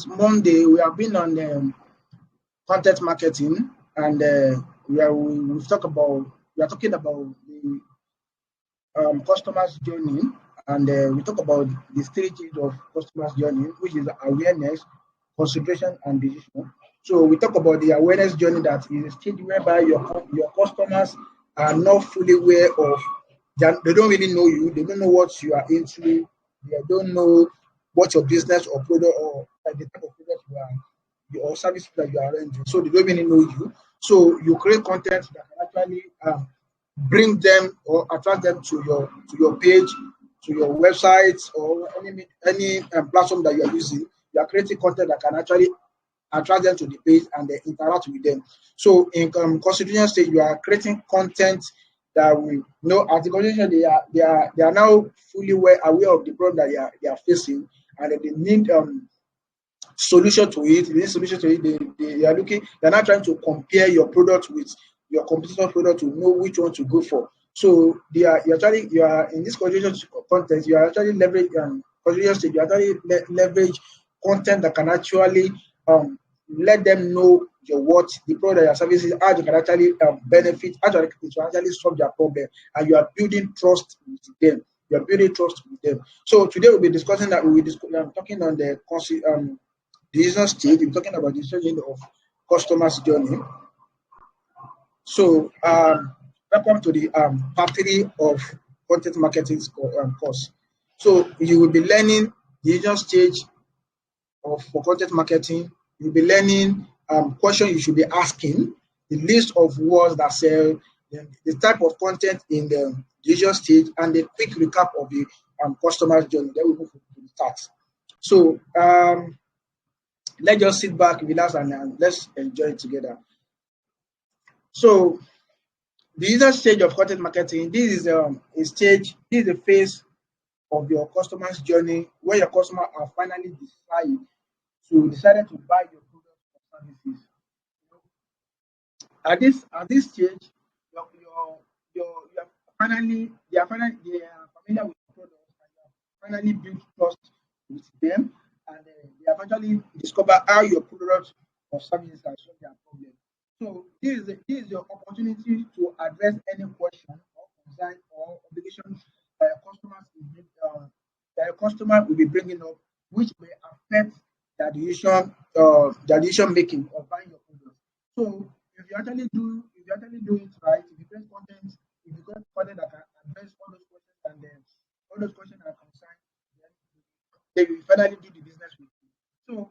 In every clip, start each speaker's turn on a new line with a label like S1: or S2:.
S1: Monday we have been on content marketing, and we are talking about the customers journey, and we talk about the stages of customers journey, which is awareness, consideration, and decision. So we talk about the awareness journey, that is a stage whereby your customers are not fully aware of, they don't really know you, they don't know what you are into, they don't know what your business or product or the type of product you are or service that you are rendering. So they don't really know you. So you create content that can actually bring them or attract them to your page, to your website, or any platform that you are using. You are creating content that can actually attract them to the page and they interact with them. So in consideration stage, you are creating content that will at the consideration they are now fully aware of the problem that they are facing, and they need solution to it. They need solution to it. They are looking. They are not trying to compare your product with your competitor product to know which one to go for. So you are in this consideration content. You are actually leverage consideration stage. You actually leverage content that can actually let them know what the product or services, how you can actually benefit, how to actually solve their problem, and you are building trust with them. You are building trust with them. So today we'll be discussing that. Talking on the decision stage. We're talking about the stage of customers journey. So welcome to the part 3 of content marketing course. So you will be learning the decision stage for content marketing. You'll be learning questions you should be asking, the list of words that sell, the type of content in the decision stage, and a quick recap of the customer's journey. Then we move to the task. So let's just sit back, relax, and let's enjoy it together. So the user stage of content marketing, this is a phase of your customer's journey where your customer are finally decided to buy your products or services. At this stage, they are familiar with your products, and you have finally built trust with them, and they have actually discovered how your products or services are solving their problem. So this is your opportunity to address any question or concern or obligation that your customer will be bringing up, which may affect their decision making or buying your product. So if you actually do it right, if you create content that can address all those questions, and then all those questions are concerned, then they will finally do the business with you.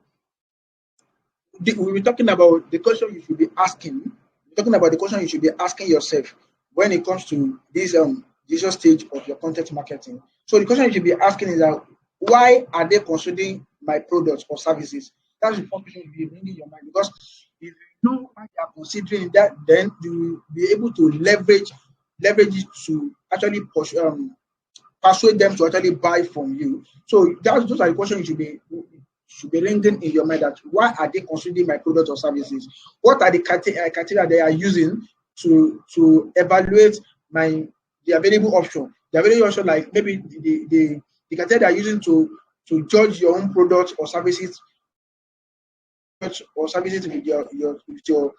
S1: So we'll be talking about the question you should be asking. We're talking about the question you should be asking yourself when it comes to this decision stage of your content marketing. So the question you should be asking is that, why are they considering my products or services? That's the first question you should be bringing in your mind, because if you know why they are considering that, then you will be able to leverage it to actually persuade them to actually buy from you. So those are the questions you should be ringing in your mind, that why are they considering my products or services? What are the criteria they are using to evaluate the available option? The available option, like maybe the criteria they are using to judge your own products or services with your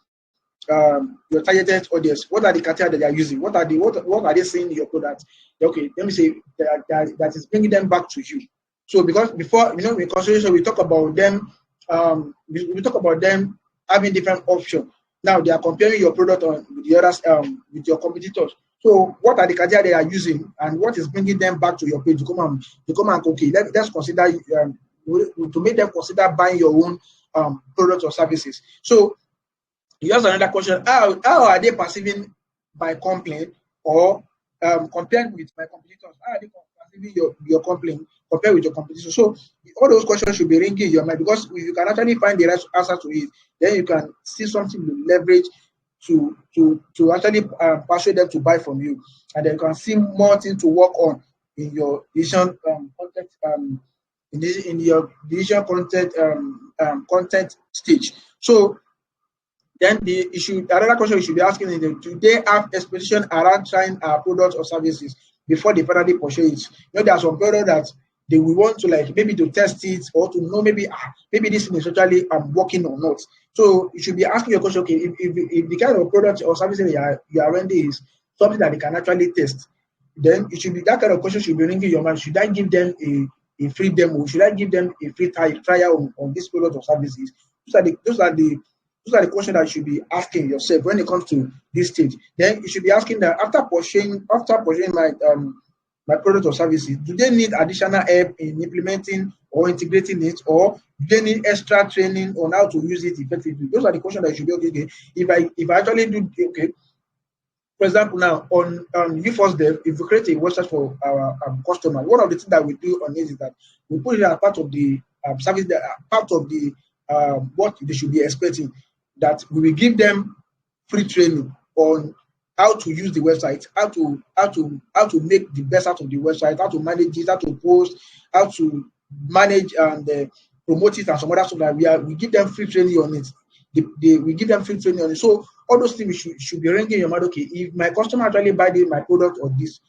S1: targeted audience. What are the criteria that they are using? What are they saying in your product? Okay, let me say that is bringing them back to you. So because before, in consideration, we talk about them. We talk about them having different options. Now they are comparing your product with the others, with your competitors. So what are the criteria they are using, and what is bringing them back to your page to come and okay, let's consider to make them consider buying your own products or services. So here's another question: How are they perceiving my complaint, or compared with my competitors? How are they perceiving your complaint compared with your competition? So all those questions should be ringing in your mind, because if you can actually find the right answer to it, then you can see something to leverage to actually persuade them to buy from you, and then you can see more things to work on in your decision content in your decision content stage. So then another question you should be asking is, do they have expectation around trying our products or services before they finally purchase it? There are some products that they will want to like maybe to test it or to know maybe maybe this thing is actually working or not. So you should be asking your question, okay, if the kind of product or service that you are rendering is something that they can actually test, then it should be that kind of question should be ringing your mind. Should I give them a free demo? Should I give them a free trial on this product or services? Those are the questions that you should be asking yourself when it comes to this stage. Then you should be asking that after purchasing my product or services, do they need additional help in implementing or integrating it, or do they need extra training on how to use it effectively? Those are the questions that you should be okay. If I actually do okay, for example, now on UForceDev, if we create a website for our customer, one of the things that we do on this is that we put it as part of the service, that part of the what they should be expecting. That we will give them free training on how to use the website, how to make the best out of the website, how to manage it, how to post, how to manage and promote it, and some other stuff that we give them free training on it. We give them free training on it. So all those things should be ringing your mind. Okay, if my customer actually buy my product or this,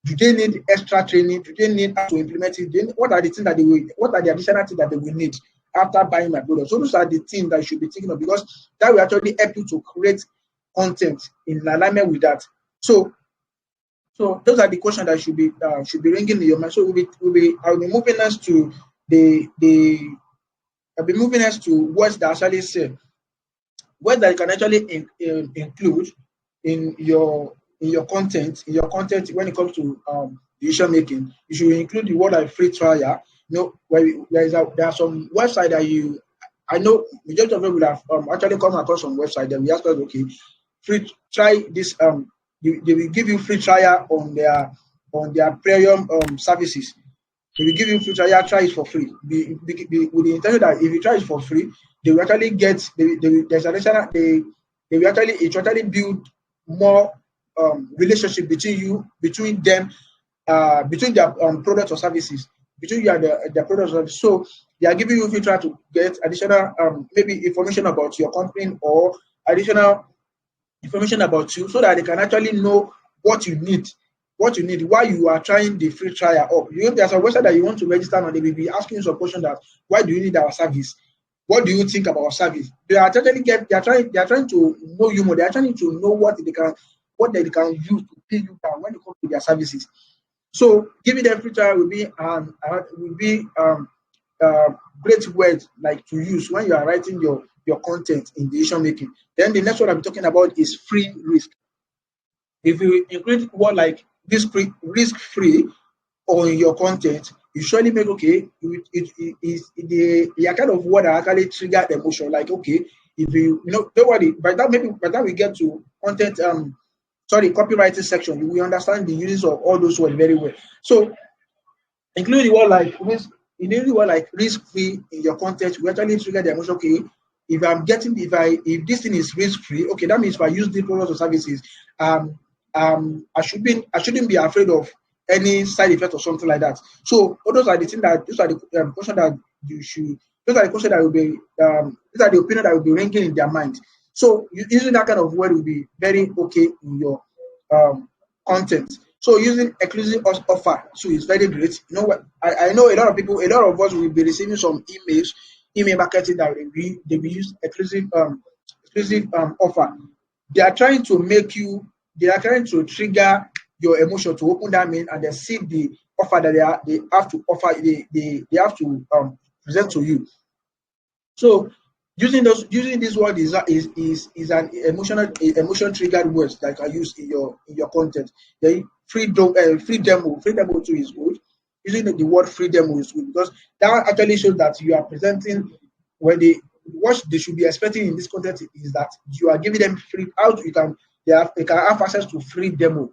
S1: do they need extra training? Do they need how to implement it? What are the things that they will? What are the additional things that they will need after buying my product? So those are the things that you should be thinking of, because that will actually help you to create content in alignment with that. So those are the questions that should be ringing in your mind. So I'll be moving us to I'll be moving us to words that actually say, words that you can actually include in your content when it comes to decision making. You should include the word like free trial. There are some website that I know majority of them will have actually come across some website that we ask us, okay, try this. They will give you free trial on their premium services. They will give you free trial, try it for free. With the intention that if you try it for free, they will actually get it will actually build more relationship between them, between their products or services, between you and their products or services. So they are giving you free trial to get additional maybe information about your company or additional information about you, so that they can actually know what you need while you are trying the free trial up. There's a website that you want to register on, they will be asking you some question that why do you need our service? What do you think about our service? They are trying to know you more. They are trying to know what they can use to pay you down when it comes to their services. So giving them free trial will be great words like to use when you are writing your content in decision making. Then the next one I'm talking about is free risk. If you include word like risk free on your content, you surely make okay. It is the kind of word that actually trigger the emotion. Like okay, if don't worry. By the time we get to content copywriting section, you will understand the uses of all those words very well. So include the word like risk free in your content, we actually trigger the emotion. Okay, if this thing is risk free, okay, that means if I use these products or services, I shouldn't be afraid of any side effect or something like that. So those are the things those are the questions that you should. Those are the questions that will be. These are the opinion that will be ringing in their mind. So using that kind of word will be very okay in your content. So using exclusive offer too is very great. You know what? I know a lot of us will be receiving some email marketing that they will use exclusive offer. They are trying to trigger your emotion to open that mail and then see the offer that they have to offer. They have to present to you. So using this word is an emotion triggered words that I use in your content. The free demo too is good. Using the word free demo is good because that actually shows that you are presenting what they should be expecting in this content is that you are giving them free they can have access to free demo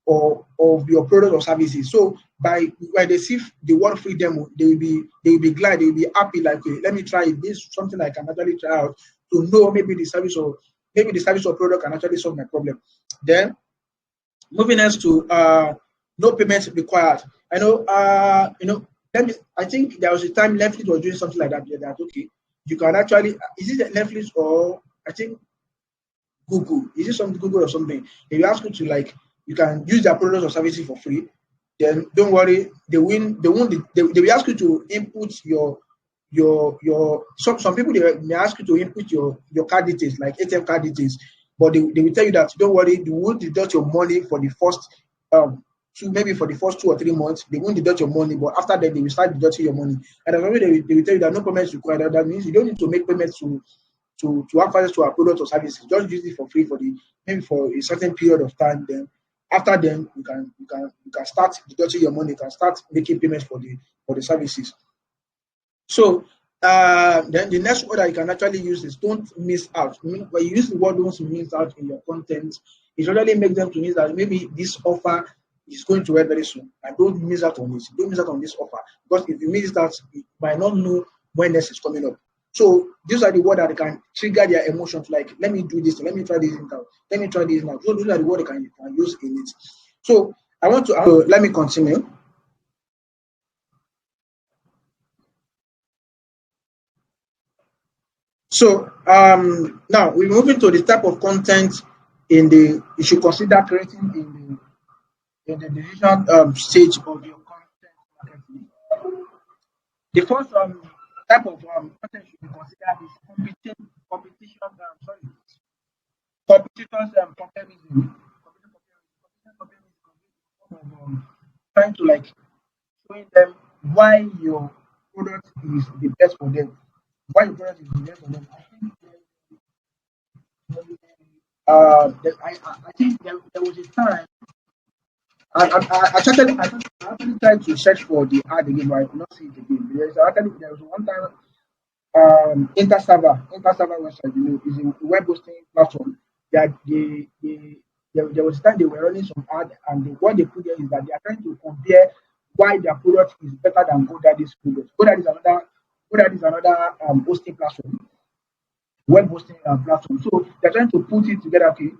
S1: of your product or services. So when they see the word free demo, they will be glad, they will be happy, like okay, let me try it. This is something I can actually try out to know maybe the service or product can actually solve my problem. Then moving us to no payment required. I know I think there was a time Netflix was doing something like that. That okay, you can actually is it Netflix or I think Google? Is it something Google or something? If you ask you to like you can use their products or services for free, then don't worry, they will ask you to input some people they may ask you to input your card details, like ATM card details, but they will tell you that don't worry, they won't deduct your money for the first maybe for the first 2 or 3 months, they won't deduct your money, but after that they will start deducting your money. And then they will tell you that no payments required. That means you don't need to make payments to have access to our products or services. Just use it for free for the maybe for a certain period of time. Then after then you can start deducting your money, you can start making payments for the services. So then the next word that you can actually use is don't miss out. When you use the word don't miss out in your content, it usually makes them to mean that maybe this offer is going to end very soon. And don't miss out on it. Don't miss out on this offer. Because if you miss that, you might not know when this is coming up. So these are the words that can trigger their emotions, like let me do this, let me try this now, let me try this now. So those are the words you can use in it. So I want to let me continue. So now we're moving to the type of content you should consider creating in the decision stage of your content marketing. The first type of content should be considered is competition. Sorry, competitors comparison. Competition comparison trying to like showing them why your product is the best for them. Why your product is the best for them. I think there was a time I actually tried to search for the ad again, but I could not see it again. There was one time InterServer website, is a web hosting platform. That there was a time they were running some ad, and what they put there is that they are trying to compare why their product is better than GoDaddy's product. GoDaddy is another hosting platform, web hosting platform. So they're trying to put it together. Okay,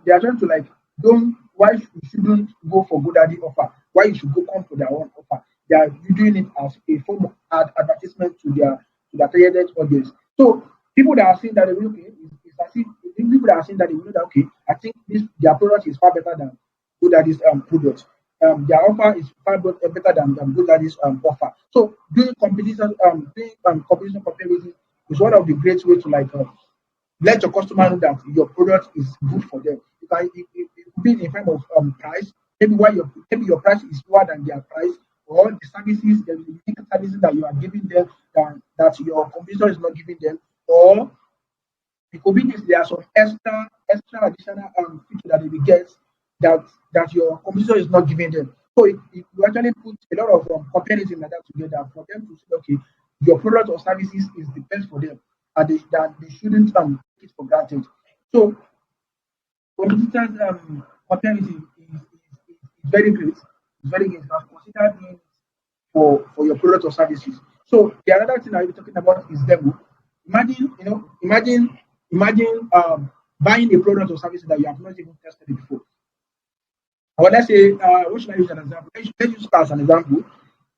S1: they are trying to like don't why you shouldn't go for GoDaddy offer, why you should go come for their own offer. They are doing it as a form of advertisement to their targeted audience. So people that are saying that they will okay, it's as if people that are saying that they will know that okay, I think this their product is far better than GoDaddy's product. Their offer is far better than GoDaddy's offer. So doing competition comparison is one of the great way to like let your customer know that your product is good for them. It could be in terms of price, maybe your price is lower than their price, or the services, the unique services that you are giving them that your competitor is not giving them, or it could be this there are some extra additional feature that they will get that your competitor is not giving them. So you actually put a lot of comparison like that together for them to say, okay, your product or services is the best for them, and that they shouldn't take it for granted. So competitors comparison is very great. It's very great. You can consider doing it for your product or services. So the another thing I'll be talking about is demo. Imagine buying a product or service that you have not even tested it before. Or let's say, what should I use as an example? Let's use car as an example.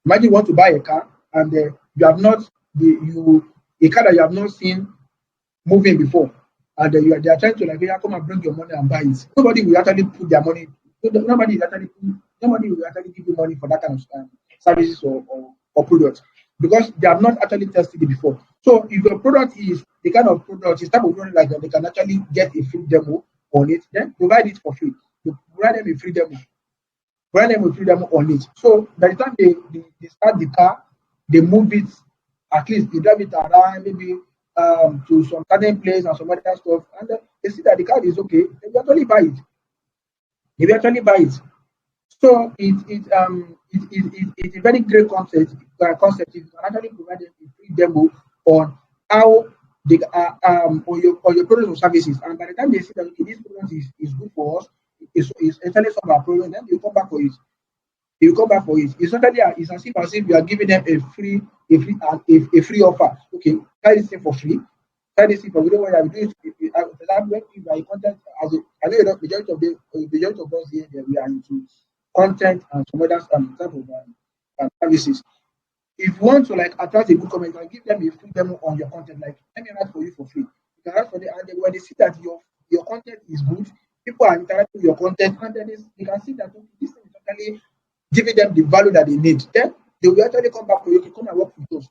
S1: Imagine you want to buy a car and you have not a car that you have not seen moving before, and they are trying to like, yeah, come and bring your money and buy it. Nobody will actually put their money. Nobody will actually give you money for that kind of services or products because they have not actually tested it before. So if your product is the kind of product, it's type of product like that, they can actually get a free demo on it, then provide it for free. You provide them a free demo, provide them a free demo on it. So by the time they start the car, they move it, at least they drive it around, maybe to some certain place and some other stuff, and they see that the car is okay, they will actually buy it. They will actually buy it. So it's a very great concept. Concept you can actually provide them a free demo on how they on your products or services, and by the time they see that okay, this product is good for us, is actually solve our problem, then they will come back for it. They will come back for it. It's as if you are giving them a free offer. Okay, try this thing for free. Try this thing for we don't want to do it. For example, when you are content as a, I know the majority of us here we are into content and some other type of services. If you want to like attract a good comment, you can give them a free demo on your content. Like, let me write for you for free. You can write for them, and then when they see that your content is good, people are interacting with your content, and then they can see that okay, this thing is actually giving them the value that they need, then they will actually come back to you. Okay, come and work with us.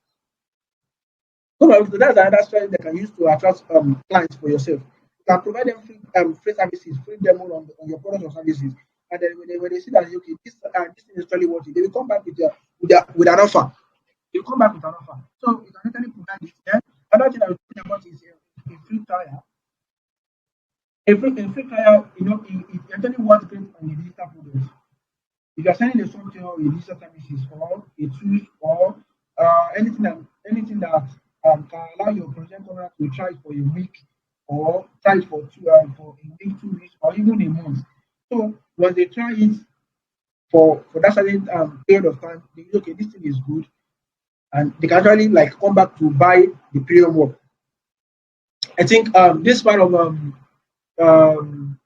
S1: Come and work with us. That's another strategy they can use to attract clients for yourself. You can provide them free services, free demo on your products or services. And then when they see that okay, this is actually working, they will come back with an offer. They will come back with an offer. So you can actually provide it. Then another thing I was talking about is a free trial. A free trial, it actually works great on a digital product. If you are selling a software or a digital services or a tool or anything that can allow your project owner to try it for a week or try it for a week, 2 weeks, or even a month. So when they try it for that certain period of time, they say, okay, this thing is good, and they can actually like come back to buy the premium work. I think this part of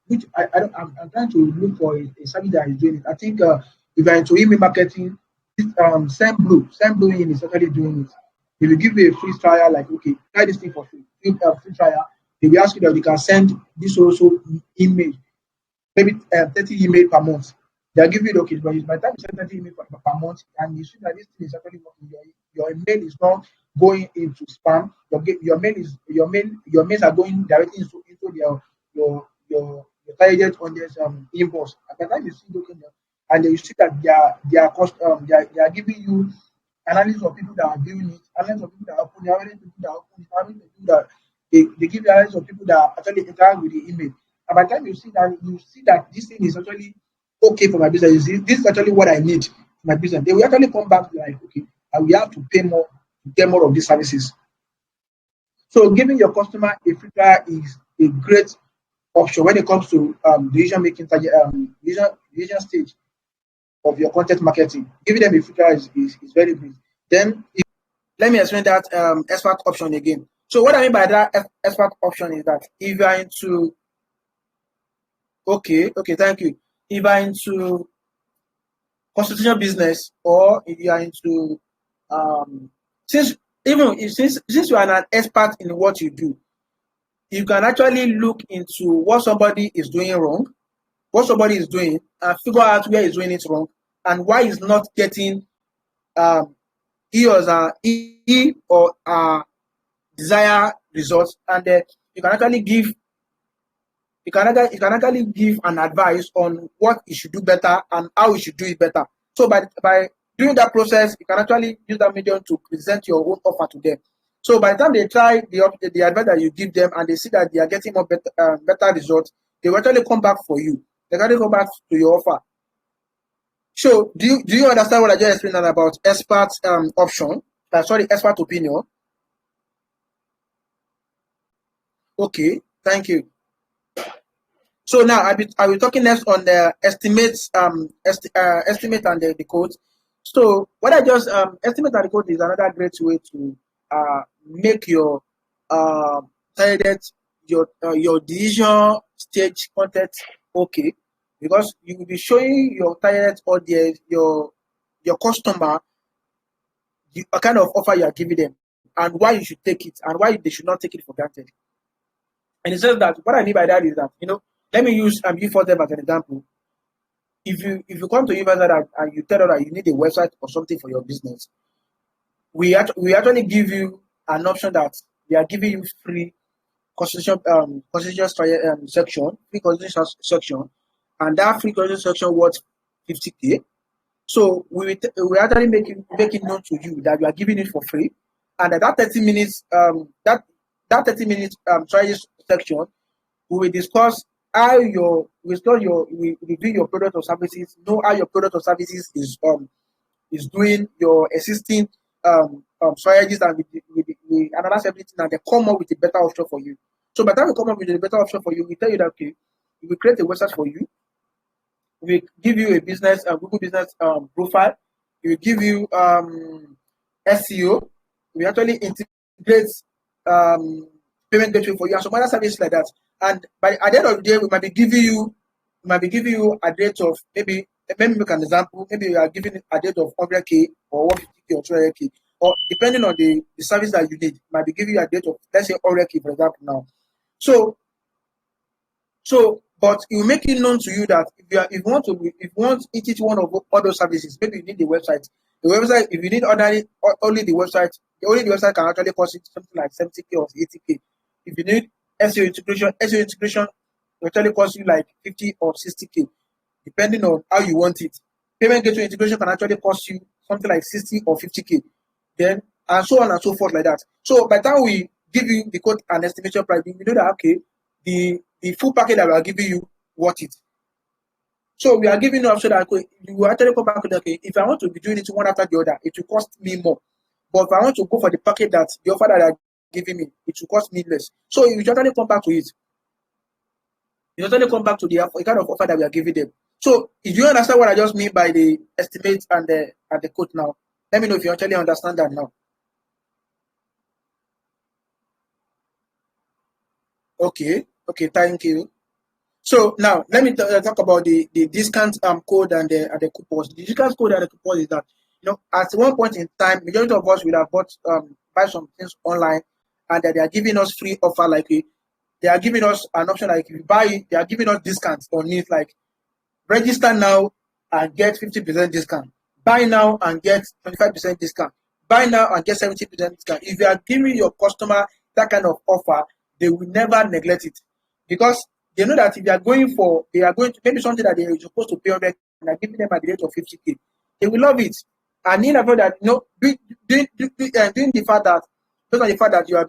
S1: which I'm trying to look for a service that is doing it. I think if you're into email marketing, SendBlue in is actually doing it. They will give you a free trial, like okay, try this thing for free trial. They will ask you that you can send this also email, maybe 30 email per month. They'll give you the okay, but by the time you send 30 email per month, and you see that this thing is actually working, your email is not going into spam. Your mails are going directly into your target on this inbox. At the time you see looking there, and then you see that they are giving you analysis of people that are viewing it, analysis of people that are opening, how many people that are opening, how many people that they give you analysis of people that actually interact with the email. And by the time you see that this thing is actually okay for my business. You see, this is actually what I need for my business. They will actually come back like, okay, I will have to pay more to get more of these services. So giving your customer a free trial is a great option when it comes to decision making decision stage of your content marketing. Giving them a free trial is very good. Then let me explain that expert option again. So what I mean by that expert option is that if you are into okay, thank you. If you are into constitutional business, or if you are into since since you are an expert in what you do, you can actually look into what somebody is doing wrong, what somebody is doing, and figure out where he's doing it wrong and why he's not getting he or desired results, and you can actually give an advice on what you should do better and how you should do it better. So by doing that process, you can actually use that medium to present your own offer to them. So by the time they try the advice that you give them and they see that they are getting more better results, they will actually come back for you. They actually come back to your offer. So do you understand what I just explained about expert option? Expert opinion. Okay, thank you. So now I'll be talking next on the estimates, estimate and the code. So what I just estimate and the code is another great way to make your target your decision stage content okay, because you will be showing your target audience, your customer, the kind of offer you are giving them and why you should take it and why they should not take it for granted. And it says that what I mean by that is that let me use U4Dev as an example. If you come to U4Dev and you tell them that you need a website or something for your business, we actually give you an option that we are giving you free constitution section, free constitution section, and that free constitution section worth 50K. So we actually make it known to you that we are giving it for free, and that 30 minutes that 30 minutes strategy section, we will discuss how we review your product or services, know how your product or services is doing, your existing strategies, and we analyze everything and they come up with a better option for you. So by the time we come up with a better option for you, we tell you that okay, we will create a website for you. We give you a business, Google business profile. We will give you SEO. We actually integrate payment gateway for you and some other services like that. And at the end of the day, we might be giving you a rate of maybe make an example. Maybe we are giving a rate of 100K or 150K or 200K, or depending on the service that you need, might be giving you a rate of, let's say, 100K for example now. So But it will make it known to you that if you want each one of all those services, maybe you need the website. The website, if you need only the website can actually cost you something like 70K or 80K. If you need SEO integration will actually cost you like 50 or 60K, depending on how you want it. Payment gateway integration can actually cost you something like 60 or 50K. Then and so on and so forth like that. So by the time we give you the quote and estimation price, we know that okay, the full package that we are giving you worth it. So we are giving you option that okay, you actually come back with okay, if I want to be doing it one after the other, it will cost me more. But if I want to go for the package that the offer that they are giving me, it will cost me less. So you totally come back to it. You totally come back to the kind of offer that we are giving them. So if you understand what I just mean by the estimate and the quote now, let me know if you actually understand that now. Okay, thank you. So now let me talk about the discount code and the coupons. The discount code and the coupons is that at one point in time, majority of us will have buy some things online, and that they are giving us free offer like they are giving us an option like if you buy it, they are giving us discounts on it like register now and get 50% discount. Buy now and get 25% discount. Buy now and get 70% discount. If you are giving your customer that kind of offer, they will never neglect it because they know that if they are going to maybe something that they are supposed to pay 100 and are giving them at the rate of 50K, they will love it. And in about that, doing the fact that based on the fact that you have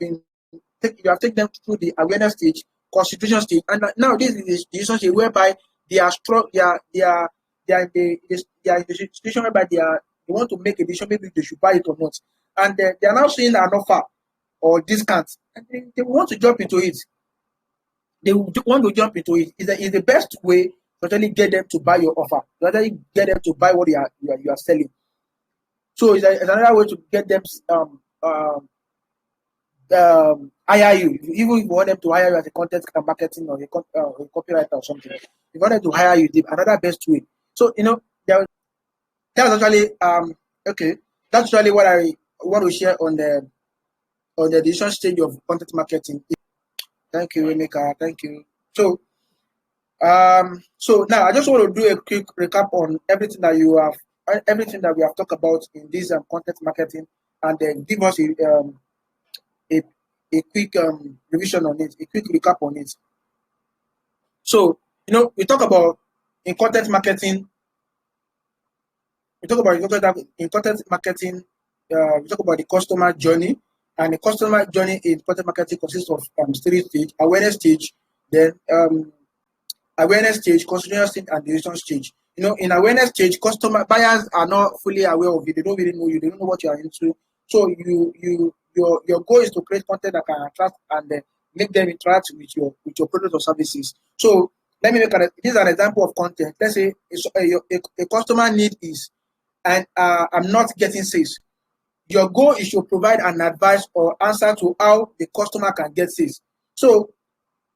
S1: taken them through the awareness stage, constitution stage, and now this is the decision stage whereby they are strong, they are in the situation whereby they want to make a decision, maybe they should buy it or not. And they are now seeing an offer or discount, and they want to jump into it. They want to jump into it. It's the best way to actually get them to buy your offer, to actually get them to buy what you are selling. So it's another way to get them hire you. Even if you want them to hire you as a content marketing or a copywriter or something, if you want them to hire you, another best way. So that's actually okay. That's actually what I want to share on the decision stage of content marketing. Thank you, Emeka. Thank you. So now I just want to do a quick recap on everything that we have talked about in this content marketing, and then give us a quick revision on it, a quick recap on it. So we talk about in content marketing. We talk about in content marketing. We talk about the customer journey, and the customer journey in content marketing consists of 3 stages: awareness stage, then awareness stage, consideration stage, and decision stage. In awareness stage, buyers are not fully aware of you. They don't really know you. They don't know what you are into. So your goal is to create content that can attract and make them interact with your products or services. So let me this is an example of content. Let's say a customer need is, and I'm not getting sales. Your goal is to provide an advice or answer to how the customer can get sales. So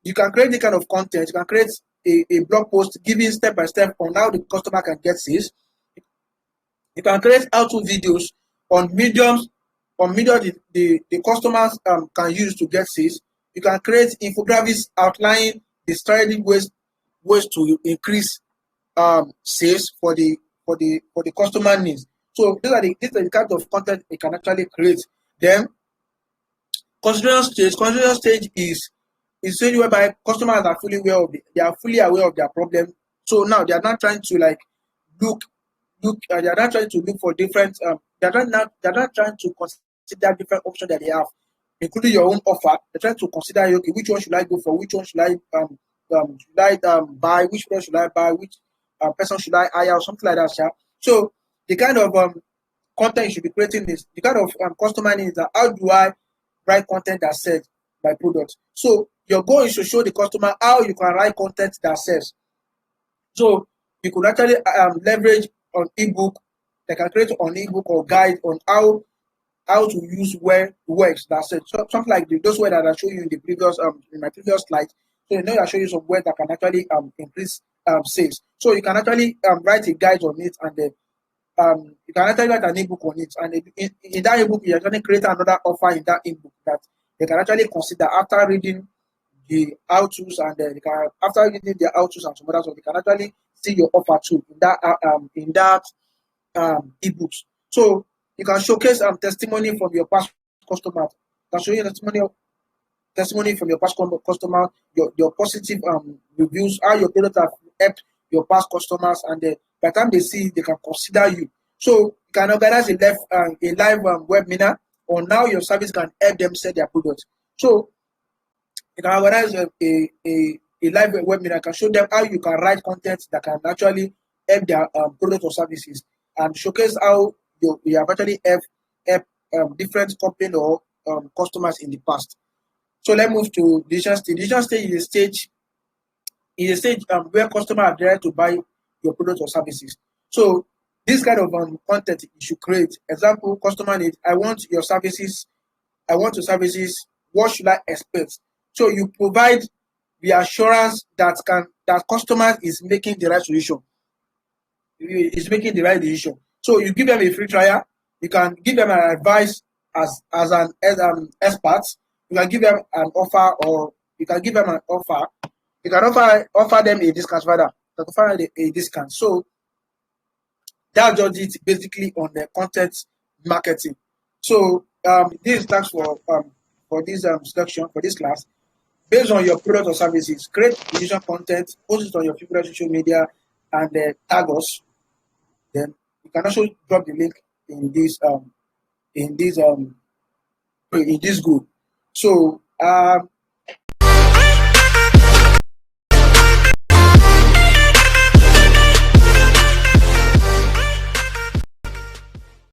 S1: you can create the kind of content. You can create a blog post giving step by step on how the customer can get sales. You can create how-to videos on mediums the customers can use to get sales. You can create infographics outlining the strategic ways to increase sales for the customer needs. So these are the kind of content you can actually create. Then consideration stage is stage whereby customers are fully aware of their problem. So now they are not trying to they are not trying to look for different they're not trying to consider different options that they have, including your own offer. They're trying to consider, okay, which one should I go for, which one should I buy, which one should I buy, which person should I hire, or something like that. Yeah? So the kind of content you should be creating is the kind of customer needs that how do I write content that sells my product. So your goal is to show the customer how you can write content that sells. So you could actually leverage on ebook. They can create an ebook or guide on how to use words that sells. So something like those words that I showed you in my previous slide. So I show you some words that can actually increase sales. So you can actually write a guide on it, and then you can actually write an ebook on it, and in that ebook you actually create another offer in that ebook that they can actually consider after reading the how-tos, and they can, after reading the how-tos and some other stuff, they can actually see your offer too in that ebooks. So you can showcase testimony from your past customers. You can show your testimony from your past customer, your positive reviews, how your product have helped your past customers, and by the time they see, they can consider you. So you can organize a live webinar on how your service can help them sell their products. So you can organize a live webinar, can show them how you can write content that can actually help their product or services, and showcase how you have actually helped different company or customers in the past. So let's move to decision stage. Decision stage is a stage where customers are there to buy your product or services. So this kind of content you should create. Example, customer need, I want your services. What should I expect? So you provide the assurance that customer is making the right solution. Is making the right decision. So you give them a free trial. You can give them an advice as an expert. You can give them an offer, or you can give them an offer. You can offer them a discount rather. You can offer a discount. So that's just it basically on the content marketing. So this is thanks for this section for this class. Based on your product or services, create decision content, post it on your favorite social media, and tag us. Then you can also drop the link in this group. So